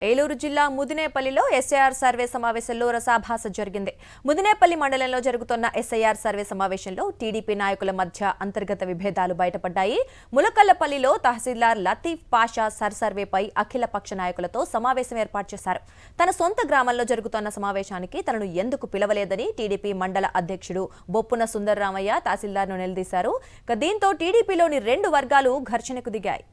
ఏలూరు జిల్లా ముదినేపల్లిలో SIR survey సమావేశంలో రసాభాస జరిగింది. ముదినేపల్లి మండలంలో జరుగుతున్న ఎస్ఐఆర్ సర్వే సమావేశంలో టీడీపీ నాయకుల మధ్య అంతర్గత విభేదాలు బయటపడ్డాయి. ములకల్లపల్లిలో తహసీల్దార్ లతీఫ్ పాషా సర్వేపై అఖిలపక్ష నాయకులతో సమావేశం ఏర్పాటు చేశారు. తన సొంత గ్రామంలో జరుగుతున్న సమావేశానికి తనను ఎందుకు పిలవలేదని టీడీపీ మండల అధ్యక్షుడు బొప్పున సుందరరామయ్య తహసీల్దార్ను నిలదీశారు. దీంతో టీడీపీలోని రెండు వర్గాలు ఘర్షణకు దిగాయి.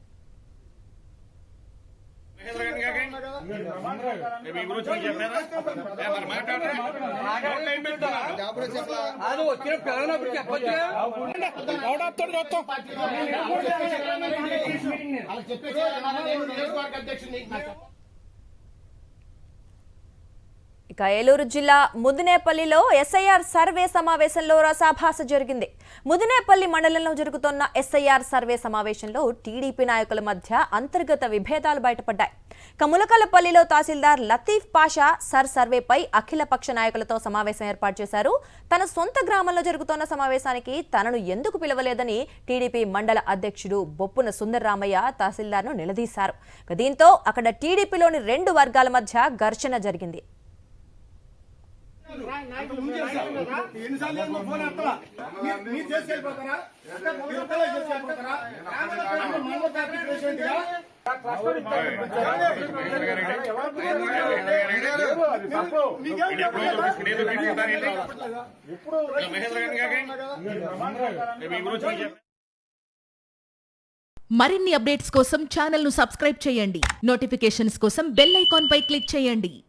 ఇక ఏలూరు జిల్లా ముదినేపల్లిలో ఎస్ఐఆర్ సర్వే సమావేశంలో రసాభాస జరిగింది. ముదినేపల్లి మండలంలో జరుగుతున్న ఎస్ఐఆర్ సర్వే సమావేశంలో టీడీపీ నాయకుల మధ్య అంతర్గత విభేదాలు బయటపడ్డాయి. ములకలపల్లిలో తహసీల్దార్ లతీఫ్ పాషా సర్వేపై అఖిలపక్ష నాయకులతో సమావేశం ఏర్పాటు చేశారు. తన సొంత గ్రామంలో జరుగుతున్న సమావేశానికి తనను ఎందుకు పిలవలేదని టీడీపీ మండల అధ్యక్షుడు బొప్పున సుందరరామయ్య తహసీల్దార్ను నిలదీశారు. దీంతో అక్కడ టీడీపీలోని రెండు వర్గాల మధ్య ఘర్షణ జరిగింది. మరిన్ని అప్డేట్స్ కోసం ఛానల్ ను సబ్స్క్రైబ్ చేయండి. నోటిఫికేషన్స్ కోసం బెల్ ఐకాన్ పై క్లిక్ చేయండి.